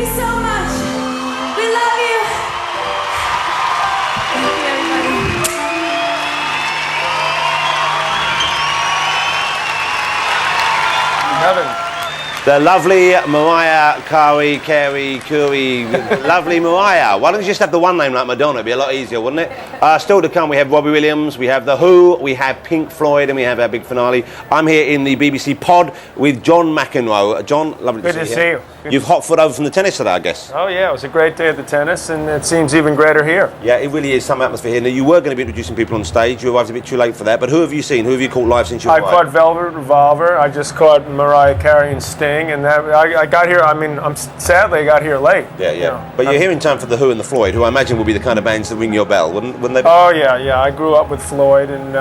you so much. We love you. Thank you, everybody. Heaven. The lovely Mariah Carey, lovely Mariah. Why don't you just have the one name like Madonna? It'd be a lot easier, wouldn't it? Still to come, we have Robbie Williams, we have The Who, we have Pink Floyd, and we have our big finale. I'm here in the BBC pod with John McEnroe. John, lovely to see you. You've hot foot over from the tennis today, I guess. Oh yeah, it was a great day at the tennis, and it seems even greater here. Yeah, it really is some atmosphere here. Now, you were going to be introducing people on stage. You arrived a bit too late for that, but who have you seen? Who have you caught live since you arrived? I caught Velvet Revolver. I just caught Mariah Carey and Sting, and that, I got here. I mean, sadly I got here late. Yeah. You know, but you're here in time for The Who and the Floyd, who I imagine will be the kind of bands that ring your bell, wouldn't they? Oh yeah. I grew up with Floyd, and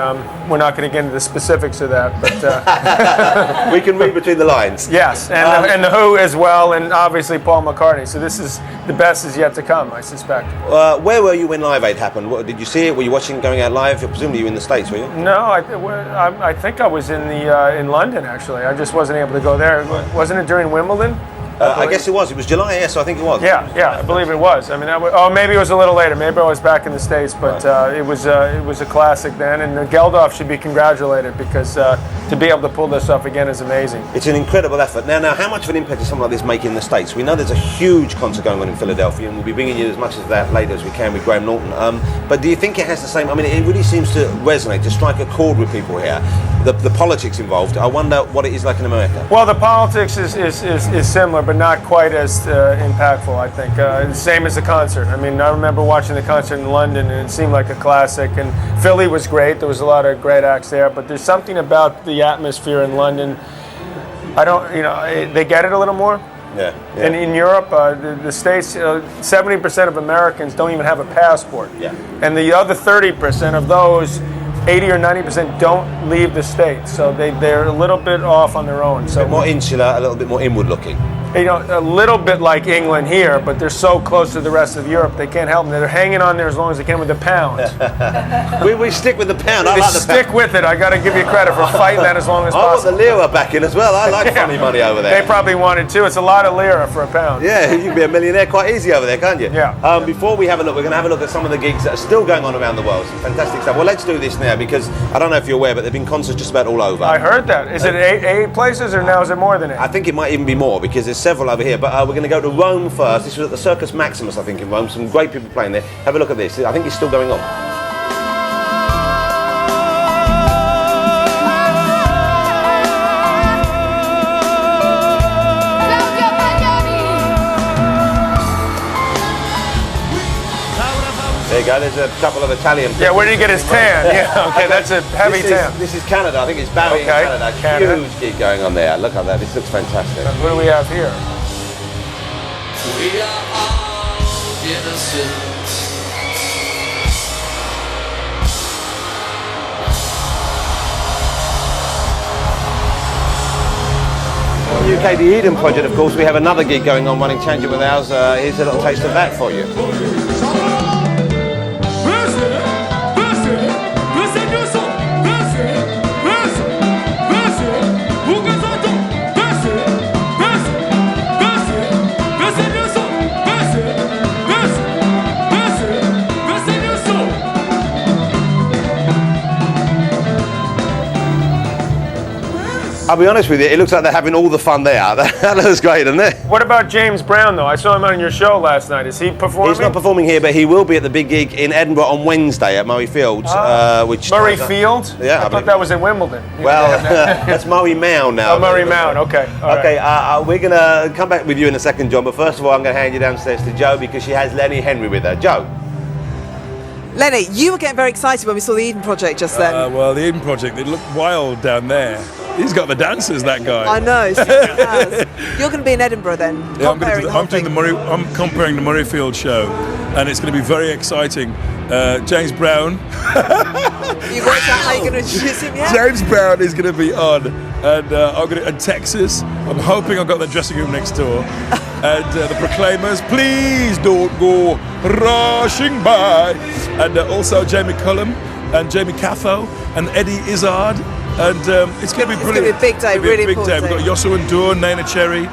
we're not going to get into the specifics of that, but we can read between the lines. Yes, and the Who as well, and obviously Paul McCartney. So this is the best is yet to come, I suspect. Where were you when Live Aid happened? Did you see it? Were you watching going out live? Presumably you were in the States, were you? No, I think I was in London actually. I just wasn't able to go there. Right. Wasn't it during Wimbledon? I guess it was. It was July, yes, I think it was. Yeah, I believe it was. I mean, maybe it was a little later. Maybe I was back in the States, but right. It was a classic then, and Geldof should be congratulated because to be able to pull this off again is amazing. It's an incredible effort. Now, how much of an impact does something like this make in the States? We know there's a huge concert going on in Philadelphia, and we'll be bringing you as much of that later as we can with Graham Norton. But do you think it has the same? I mean, it really seems to resonate, to strike a chord with people here. The politics involved. I wonder what it is like in America. Well, the politics is similar, but not quite as impactful, I think. The same as the concert. I mean, I remember watching the concert in London, and it seemed like a classic. And Philly was great. There was a lot of great acts there. But there's something about the atmosphere in London. They get it a little more. Yeah. And in Europe, the States, 70% of Americans don't even have a passport. Yeah. And the other 30% of those, 80 or 90% don't leave the States, so they're a little bit off on their own. So a bit more insular, a little bit more inward looking. You know, a little bit like England here, but they're so close to the rest of Europe, they can't help them. They're hanging on there as long as they can with the pound. we stick with the pound. I They like the stick pound. with it. I got to give you credit for fighting that as long as I want possible. the lira back in as well. I like funny money over there. They probably wanted to. It's a lot of lira for a pound. Yeah, you can be a millionaire quite easy over there, can't you? Yeah. Before we have a look, we're going to have a look at some of the gigs that are still going on around the world. Some fantastic stuff. Well, let's do this now because I don't know if you're aware, but there have been concerts just about all over. I heard that. Is it eight places, or now is it more than 8? I think it might even be more because there's several over here. But we're going to go to Rome first. This was at the Circus Maximus, I think, in Rome. Some great people playing there. Have a look at this. I think it's still going on. There you go, there's a couple of Italian people. Yeah, where did he get his tan? Yeah, okay, that's a heavy tan. This is Canada, I think it's Barry in Canada. Huge gig going on there. Look at that, this looks fantastic. What do we have here? We are all innocent. UK, the Eden Project, of course, we have another gig going on running tangent with ours. Here's a little taste of that for you. I'll be honest with you, it looks like they're having all the fun there. That looks great, doesn't it? What about James Brown, though? I saw him on your show last night. Is he performing? He's not performing here, but he will be at the big gig in Edinburgh on Wednesday at Murray Fields. Murray Fields? Yeah. I thought that was in Wimbledon. Well, that's Murray Mound now. Oh, Murray Mound, okay. Okay, we're going to come back with you in a second, John, but first of all, I'm going to hand you downstairs to Jo because she has Lenny Henry with her. Jo. Lenny, you were getting very excited when we saw the Eden Project just then. Well, the Eden Project, it looked wild down there. He's got the dancers, that guy. I know. So he has. You're going to be in Edinburgh then. Yeah, I'm comparing the Murrayfield show, and it's going to be very exciting. James Brown. You worked out how you're going to introduce him yet? James Brown is going to be on, and Texas. I'm hoping I've got the dressing room next door. And the Proclaimers, please don't go rushing by. And also Jamie Cullum and Jamie Catho and Eddie Izzard. And it's going to be brilliant. It's going to be a big day, really big important day. We've got Yosu and Dawn, Nana Cherry,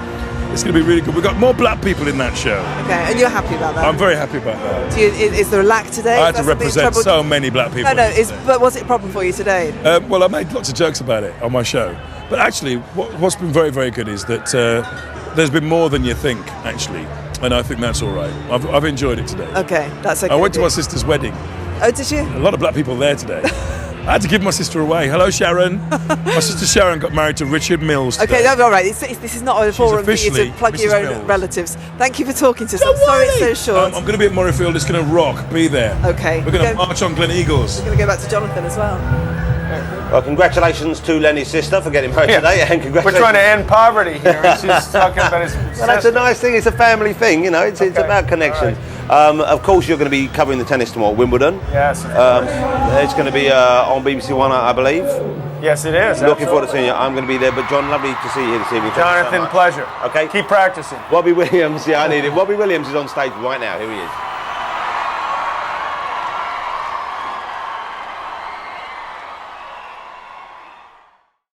It's going to be really good. We've got more black people in that show. Okay, and you're happy about that? I'm very happy about that. Is there a lack today? I had to represent so many black people. No, but was it a problem for you today? Well, I made lots of jokes about it on my show. But actually, what's been very, very good is that there's been more than you think, actually. And I think that's all right. I've enjoyed it today. Okay, that's okay. I went to my sister's wedding. Oh, did you? A lot of black people there today. I had to give my sister away. Hello, Sharon. My sister Sharon got married to Richard Mills today. Okay, no, all right. This is not a forum for you to plug Mrs. your own Mills. relatives. Thank you for talking to us. I'm sorry it's so short. I'm going to be at Murrayfield. It's going to rock. Be there. Okay. We're going to march on Glen Eagles. We're going to go back to Jonathan as well. Well, congratulations to Lenny's sister for getting married today, and congratulations. We're trying to end poverty here. And she's talking about his. Well, that's a nice thing. It's a family thing, you know. It's about connections. Of course, you're going to be covering the tennis tomorrow at Wimbledon. Yes. It's going to be on BBC One, I believe. Yes, it is. Looking forward to seeing you. I'm going to be there. But John, lovely to see you here this evening. Thank you so Jonathan, much. pleasure. Okay. Keep practicing. Robbie Williams, yeah, I need it. Robbie Williams is on stage right now. Here he is.